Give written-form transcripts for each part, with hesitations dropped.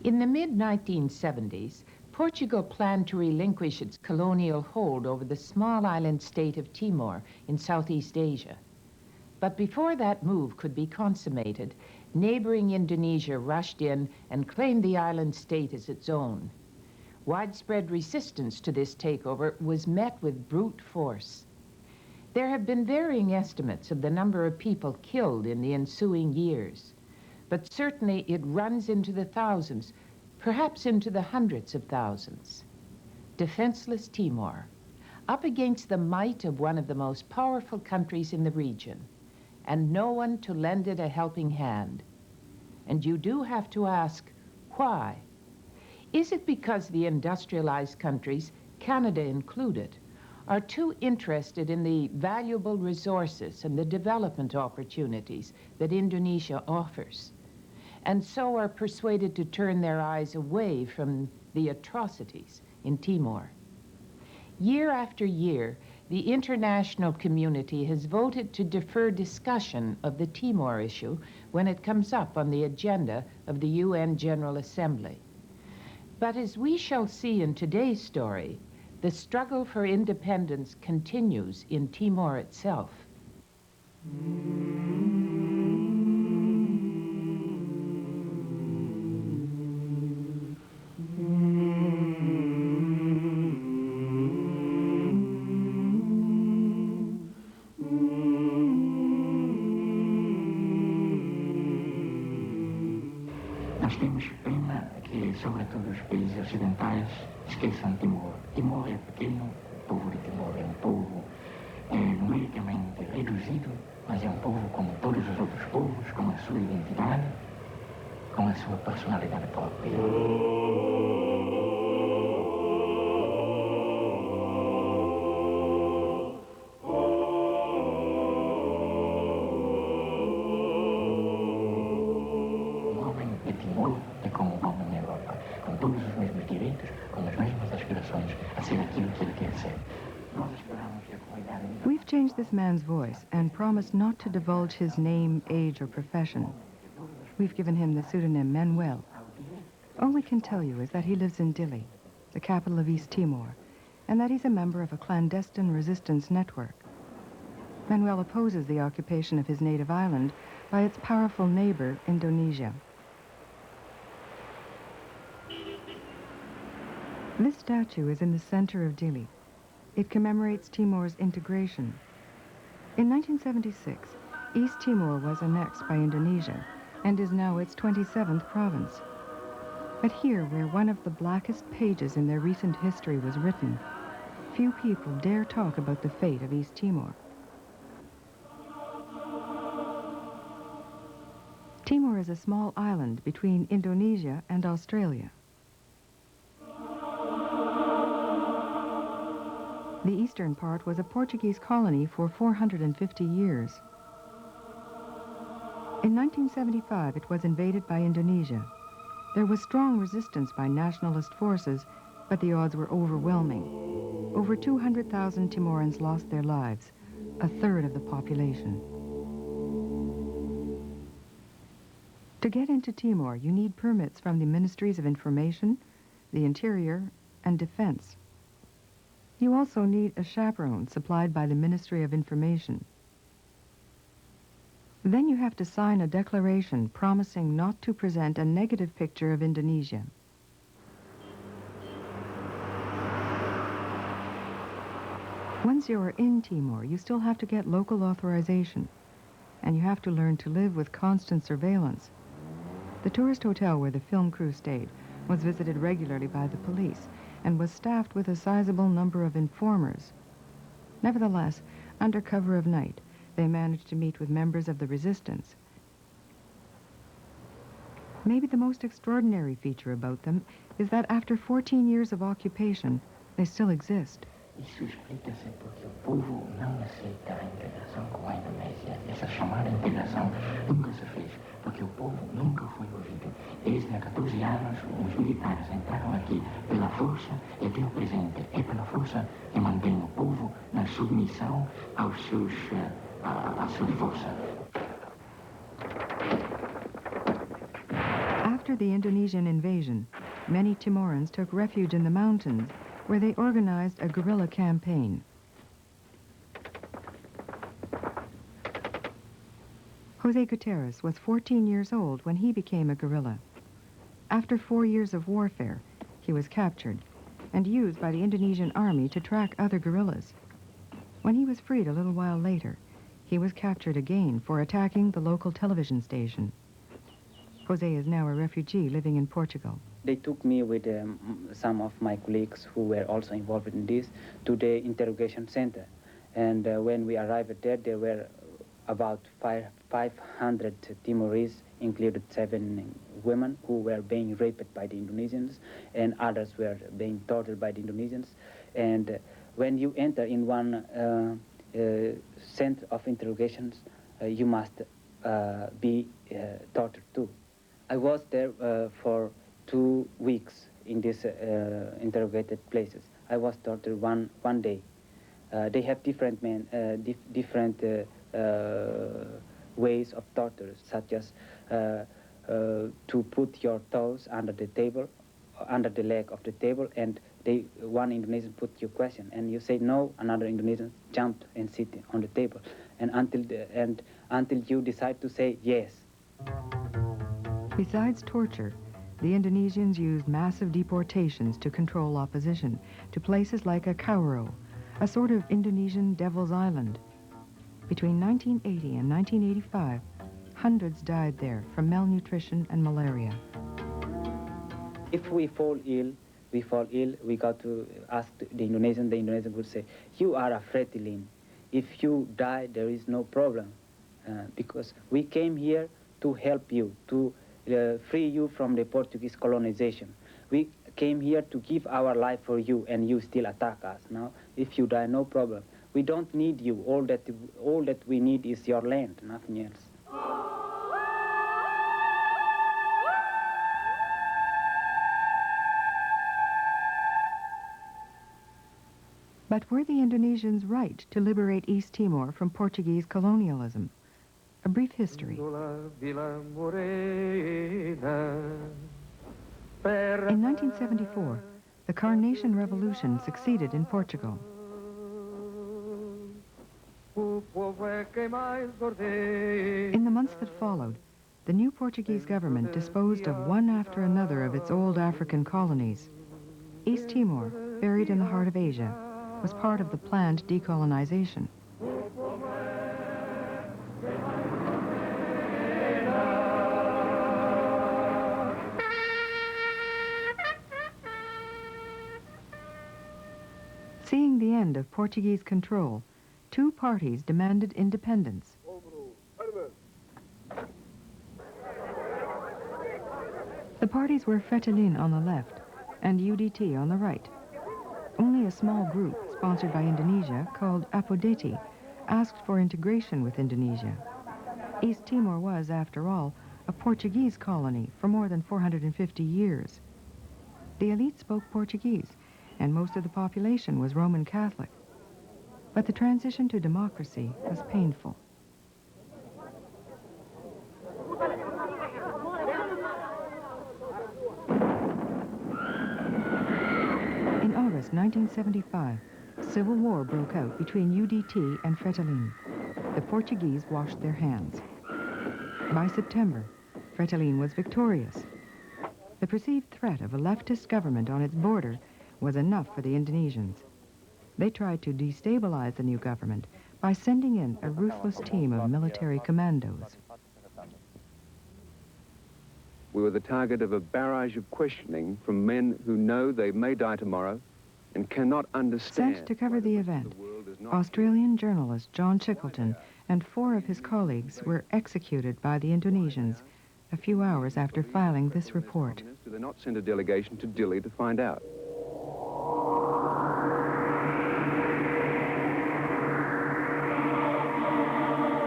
In the mid-1970s, Portugal planned to relinquish its colonial hold over the small island state of Timor in Southeast Asia. But before that move could be consummated, neighboring Indonesia rushed in and claimed the island state as its own. Widespread resistance to this takeover was met with brute force. There have been varying estimates of the number of people killed in the ensuing years, but certainly it runs into the thousands, perhaps into the hundreds of thousands. Defenseless Timor, up against the might of one of the most powerful countries in the region, and no one to lend it a helping hand. And you do have to ask, why? Is it because the industrialized countries, Canada included, are too interested in the valuable resources and the development opportunities that Indonesia offers, and so are persuaded to turn their eyes away from the atrocities in Timor? Year after year, the international community has voted to defer discussion of the Timor issue when it comes up on the agenda of the UN General Assembly. But as we shall see in today's story, the struggle for independence continues in Timor itself. Nós temos pena que, sobretudo, os países ocidentais esqueçam Timor. Timor é pequeno, o povo de Timor é um povo numericamente reduzido, mas é um povo como todos os outros povos, com a sua identidade, com a sua personalidade própria. We've changed this man's voice and promised not to divulge his name, age, or profession. We've given him the pseudonym Manuel. All we can tell you is that he lives in Dili, the capital of East Timor, and that he's a member of a clandestine resistance network. Manuel opposes the occupation of his native island by its powerful neighbor, Indonesia. This statue is in the center of Dili. It commemorates Timor's integration. In 1976, East Timor was annexed by Indonesia and is now its 27th province. But here, where one of the blackest pages in their recent history was written, few people dare talk about the fate of East Timor. Timor is a small island between Indonesia and Australia. The eastern part was a Portuguese colony for 450 years. In 1975, it was invaded by Indonesia. There was strong resistance by nationalist forces, but the odds were overwhelming. Over 200,000 Timorans lost their lives, a third of the population. To get into Timor, you need permits from the Ministries of Information, the Interior, and Defense. You also need a chaperone supplied by the Ministry of Information. Then you have to sign a declaration promising not to present a negative picture of Indonesia. Once you're in Timor, you still have to get local authorization, and you have to learn to live with constant surveillance. The tourist hotel where the film crew stayed was visited regularly by the police and was staffed with a sizable number of informers. Nevertheless, under cover of night, they managed to meet with members of the resistance. Maybe the most extraordinary feature about them is that after 14 years of occupation, they still exist. Isso explica-se porque o povo não aceita a integração com a Indonésia. Essa chamada integração nunca se fez, porque o povo nunca foi ouvido. Desde há 14 anos, os militares entraram aqui pela força e até o presente. É pela força que mantém o povo na submissão à sua força. After the Indonesian invasion, many Timorans took refuge in the mountains, where they organized a guerrilla campaign. Jose Gutierrez was 14 years old when he became a guerrilla. After 4 years of warfare, he was captured and used by the Indonesian army to track other guerrillas. When he was freed a little while later, he was captured again for attacking the local television station. Jose is now a refugee living in Portugal. They took me with some of my colleagues who were also involved in this to the interrogation center. And when we arrived there were about 500 Timorese, included 7 women who were being raped by the Indonesians, and others were being tortured by the Indonesians. And when you enter in one center of interrogations, you must be tortured too. I was there for 2 weeks in these interrogated places. I was tortured one day. They have different ways of torture, such as to put your toes under the table, under the leg of the table, and one Indonesian put you question, and you say no, another Indonesian jumped and sit on the table, and until you decide to say yes. Besides torture, the Indonesians used massive deportations to control opposition to places like Kauro, a sort of Indonesian Devil's Island. Between 1980 and 1985, hundreds died there from malnutrition and malaria. If we fall ill, we got to ask the Indonesian would say, you are a fretilin. If you die, there is no problem, because we came here to help you, to free you from the Portuguese colonization. We came here to give our life for you, and you still attack us. Now, if you die, no problem. We don't need you. All that we need is your land, nothing else. But were the Indonesians right to liberate East Timor from Portuguese colonialism? A brief history. In 1974, the Carnation Revolution succeeded in Portugal. In the months that followed, the new Portuguese government disposed of one after another of its old African colonies. East Timor, buried in the heart of Asia, was part of the planned decolonization. Seeing the end of Portuguese control, 2 parties demanded independence. The parties were Fretilin on the left and UDT on the right. Only a small group, sponsored by Indonesia, called Apodeti, asked for integration with Indonesia. East Timor was, after all, a Portuguese colony for more than 450 years. The elite spoke Portuguese, and most of the population was Roman Catholic. But the transition to democracy was painful. In August 1975, civil war broke out between UDT and Fretilin. The Portuguese washed their hands. By September, Fretilin was victorious. The perceived threat of a leftist government on its border was enough for the Indonesians. They tried to destabilize the new government by sending in a ruthless team of military commandos. We were the target of a barrage of questioning from men who know they may die tomorrow and cannot understand. Sent to cover the event, Australian journalist John Chickleton and 4 of his colleagues were executed by the Indonesians a few hours after filing this report. Do they not send a delegation to Dili to find out?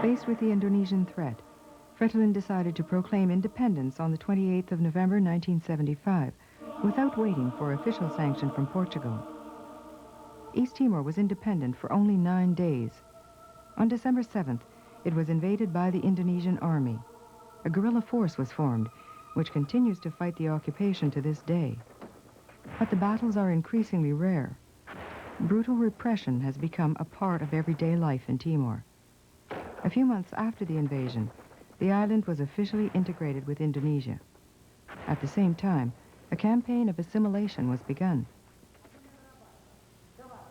Faced with the Indonesian threat, Fretilin decided to proclaim independence on the 28th of November 1975 without waiting for official sanction from Portugal. East Timor was independent for only 9 days. On December 7th, it was invaded by the Indonesian army. A guerrilla force was formed, which continues to fight the occupation to this day. But the battles are increasingly rare. Brutal repression has become a part of everyday life in Timor. A few months after the invasion, the island was officially integrated with Indonesia. At the same time, a campaign of assimilation was begun.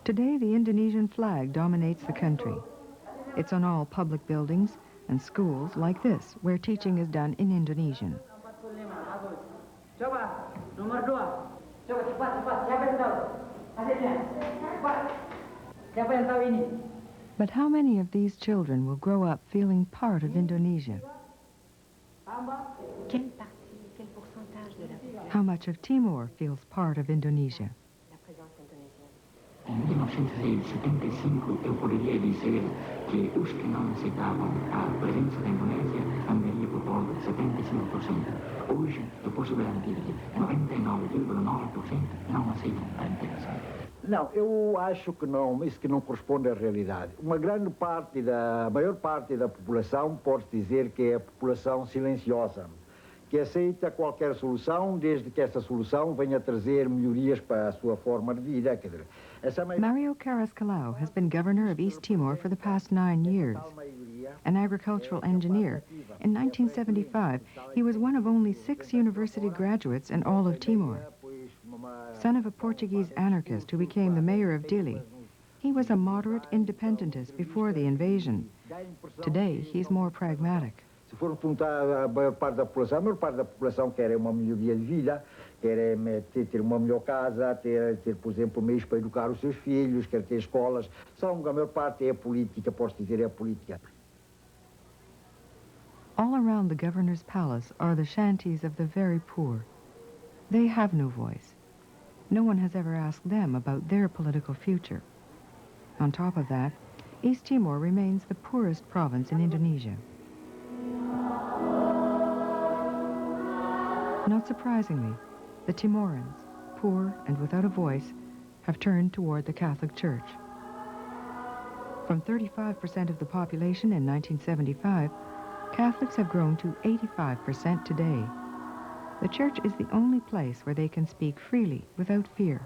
Today, the Indonesian flag dominates the country. It's on all public buildings and schools like this, where teaching is done in Indonesian. But how many of these children will grow up feeling part of Indonesia? How much of Timor feels part of Indonesia? En 1975 eu poderia dizer que os que não aceitavam a presença da Indonésia andaria por volta de 75%. Hoje eu posso garantir que 99,9% não aceitam a integração. Não, eu acho que não, isso que não corresponde à realidade. A maior parte da população pode dizer que é a população silenciosa, que aceita qualquer solução, desde que essa solução venha trazer melhorias para a sua forma de vida. Quer dizer, Mario Carrascalao has been governor of East Timor for the past 9 years. An agricultural engineer, in 1975, he was one of only 6 university graduates in all of Timor. Son of a Portuguese anarchist who became the mayor of Dili, he was a moderate independentist before the invasion. Today, he's more pragmatic. Se for perguntar a maior parte da população quer uma melhoria de vida, quer ter uma melhor casa, ter, por exemplo, meios para educar os seus filhos, quer ter escolas. A maior parte é a política, posso dizer, é a política. All around the governor's palace are the shanties of the very poor. They have no voice. No one has ever asked them about their political future. On top of that, East Timor remains the poorest province in Indonesia. Not surprisingly, the Timorans, poor and without a voice, have turned toward the Catholic Church. From 35% of the population in 1975, Catholics have grown to 85% today. The church is the only place where they can speak freely without fear.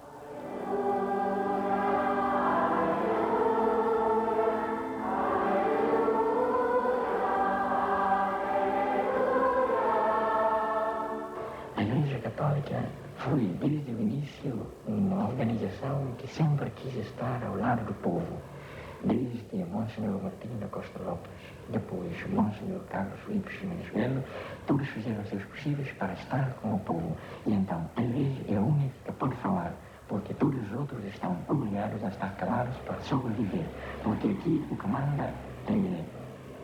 A Igreja Católica foi, desde o início, uma organização que sempre quis estar ao lado do povo. Desde Monsenhor Martinho da Costa Lopes, depois Monsenhor Carlos Filipe Ximenes Belo, todos fizeram os seus possíveis para estar com o povo. E então, a Igreja é a única que pode falar, porque todos os outros estão obrigados a estar calados para sobreviver. Porque aqui o que manda é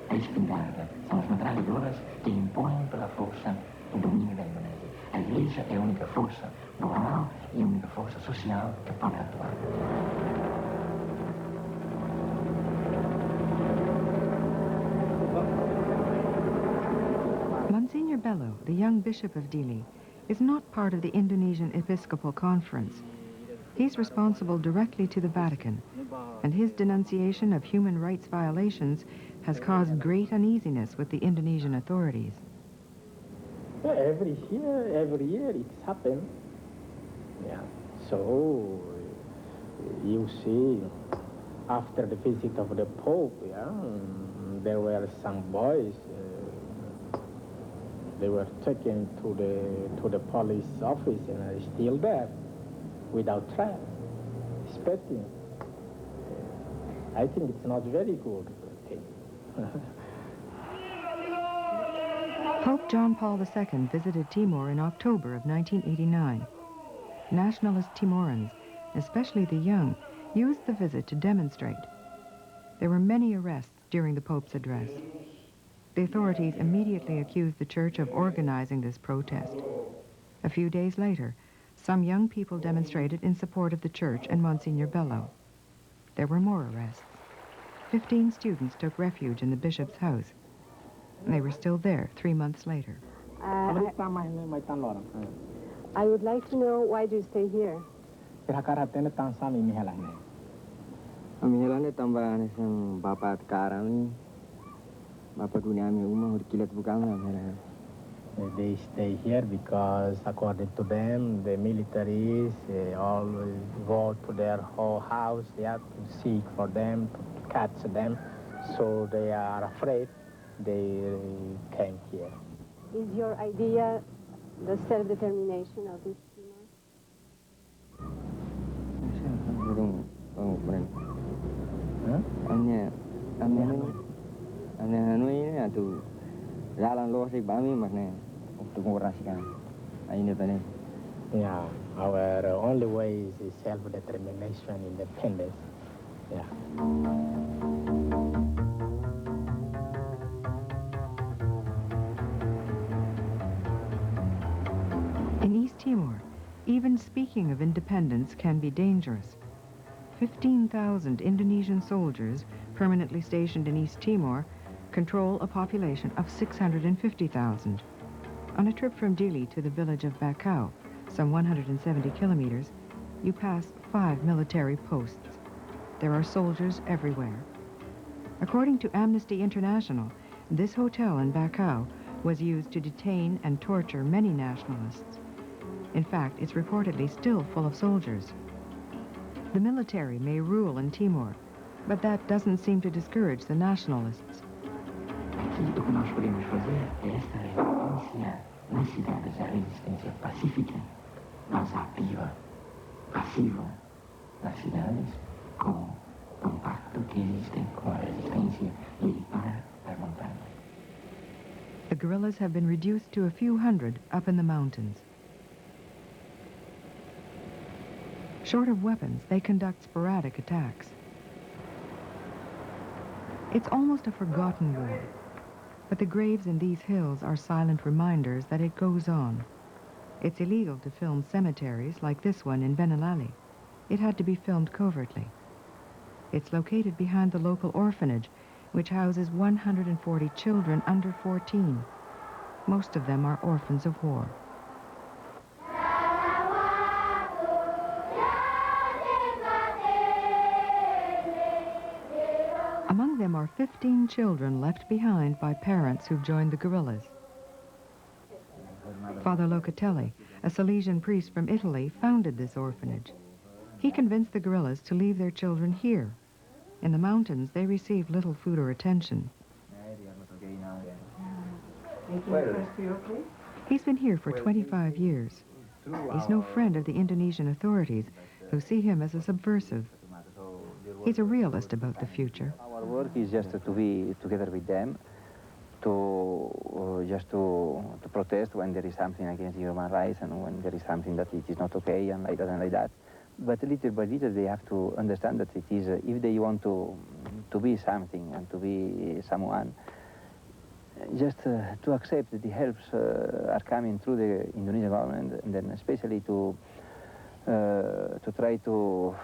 a espingarda, são as metralhadoras que impõem pela força o domínio da Indonésia. A Igreja é a única força moral e a única força social que pode atuar. Monsignor Bello, the young bishop of Dili, is not part of the Indonesian Episcopal Conference. He's responsible directly to the Vatican, and his denunciation of human rights violations has caused great uneasiness with the Indonesian authorities. Every year it's happened. Yeah. So you see, after the visit of the Pope, yeah, there were some boys. They were taken to the police office and are still there, without trial, expecting. I think it's not very good thing. Pope John Paul II visited Timor in October of 1989. Nationalist Timorans, especially the young, used the visit to demonstrate. There were many arrests during the Pope's address. The authorities immediately accused the church of organizing this protest. A few days later, some young people demonstrated in support of the church and Monsignor Bello. There were more arrests. 15 students took refuge in the bishop's house. They were still there 3 months later. I would like to know, why do you stay here? Mihalanya tambahan isang bapak sekarang ni, bapak dunia kami umah udah kilat bukan lah. They stay here because, according to them, the militaries always go to their whole house. They have to seek for them, to catch them. So they are afraid. They came here. Is your idea the self-determination of East Timor? Yeah, our only way is self-determination, independence. Yeah. In East Timor, even speaking of independence can be dangerous. 15,000 Indonesian soldiers permanently stationed in East Timor control a population of 650,000. On a trip from Dili to the village of Bacau, some 170 kilometers, you pass 5 military posts. There are soldiers everywhere. According to Amnesty International, this hotel in Bacau was used to detain and torture many nationalists. In fact, it's reportedly still full of soldiers. The military may rule in Timor, but that doesn't seem to discourage the nationalists. Aqui o que nós podemos fazer é esta resistência nas cidades, a resistência pacífica, mas ativa, passiva nas cidades, com o compacto que existe com a resistência militar das montanhas. The guerrillas have been reduced to a few hundred up in the mountains. Short of weapons, they conduct sporadic attacks. It's almost a forgotten war, but the graves in these hills are silent reminders that it goes on. It's illegal to film cemeteries like this one in Benelali. It had to be filmed covertly. It's located behind the local orphanage, which houses 140 children under 14. Most of them are orphans of war. Among them are 15 children left behind by parents who've joined the guerrillas. Father Locatelli, a Salesian priest from Italy, founded this orphanage. He convinced the guerrillas to leave their children here. In the mountains, they receive little food or attention. He's been here for 25 years. He's no friend of the Indonesian authorities, who see him as a subversive. He's a realist about the future. Our work is just to be together with them, to protest when there is something against human rights and when there is something that it is not okay and like that and like that. But little by little they have to understand that it is, if they want to be something and to be someone, just to accept that the helps are coming through the Indonesian government, and then especially to try to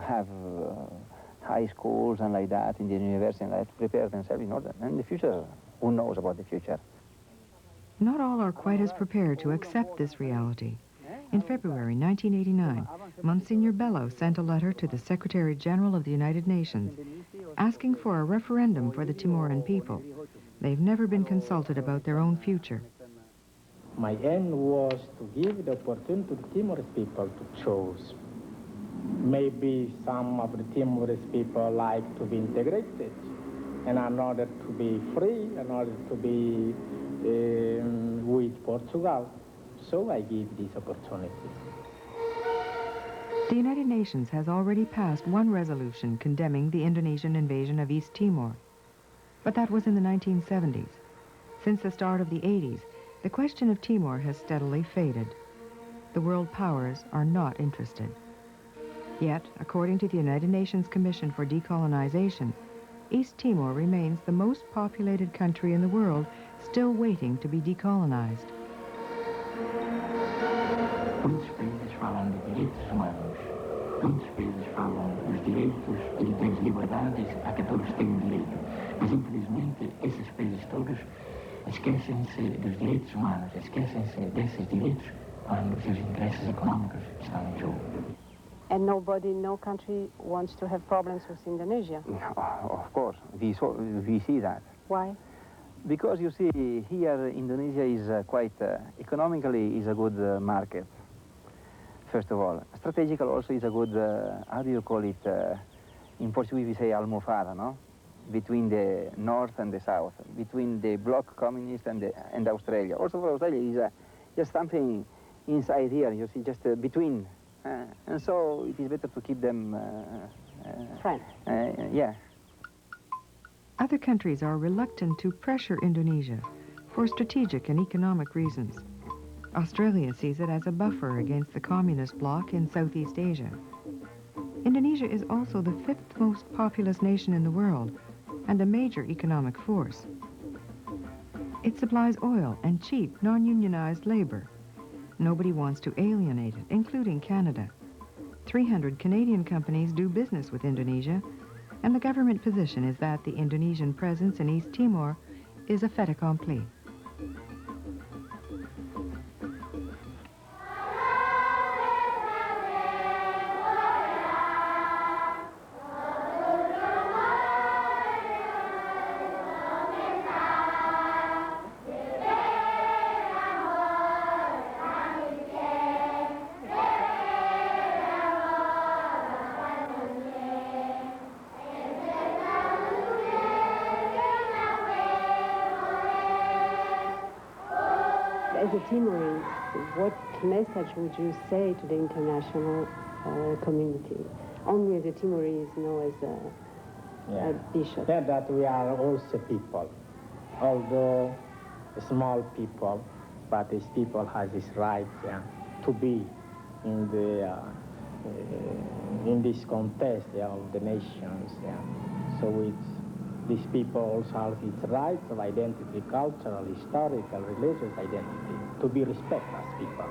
have high schools and like that in the university and like to prepare themselves in order. And the future, who knows about the future? Not all are quite as prepared to accept this reality. In February 1989, Monsignor Bello sent a letter to the Secretary General of the United Nations asking for a referendum for the Timoran people. They've never been consulted about their own future. My aim was to give the opportunity to Timorese people to choose. Maybe some of the Timorese people like to be integrated, and in order to be free, in order to be with Portugal. So I give this opportunity. The United Nations has already passed one resolution condemning the Indonesian invasion of East Timor. But that was in the 1970s. Since the start of the 80s, the question of Timor has steadily faded. The world powers are not interested. Yet, according to the United Nations Commission for Decolonization, East Timor remains the most populated country in the world, still waiting to be decolonized. Muitos países falam de direitos humanos. Muitos países falam dos direitos e das liberdades a que todos têm direito. Mas, infelizmente, esses países todos esquecem-se dos direitos humanos, esquecem-se desses direitos quando os seus interesses econômicos estão em jogo. And nobody, no country wants to have problems with Indonesia. Of course, we see that. Why? Because you see, here Indonesia is quite, economically is a good market, first of all. Strategical also is a good, how do you call it, in Portuguese we say almofada, no? Between the north and the south, between the bloc communist and Australia. Also for Australia is just something inside here, you see, just between. And so it is better to keep them... Friends. Yeah. Other countries are reluctant to pressure Indonesia for strategic and economic reasons. Australia sees it as a buffer against the communist bloc in Southeast Asia. Indonesia is also the 5th most populous nation in the world and a major economic force. It supplies oil and cheap, non-unionized labor. Nobody wants to alienate it, including Canada. 300 Canadian companies do business with Indonesia, and the government position is that the Indonesian presence in East Timor is a fait accompli. As a Timorese, what message would you say to the international community? Only the Timorese know as a bishop. That we are also people, although small people, but these people have this right to be in the in this contest of the nations. So these people also have its rights of identity, cultural, historical, religious identity, to be respected as people.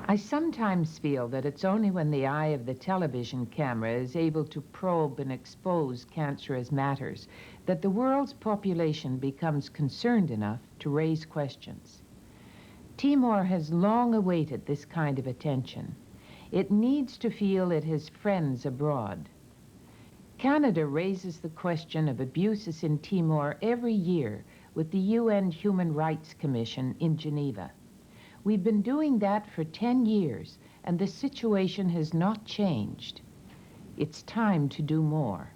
I sometimes feel that it's only when the eye of the television camera is able to probe and expose cancerous matters that the world's population becomes concerned enough to raise questions. Timor has long awaited this kind of attention. It needs to feel it has friends abroad. Canada raises the question of abuses in Timor every year with the UN Human Rights Commission in Geneva. We've been doing that for 10 years, and the situation has not changed. It's time to do more.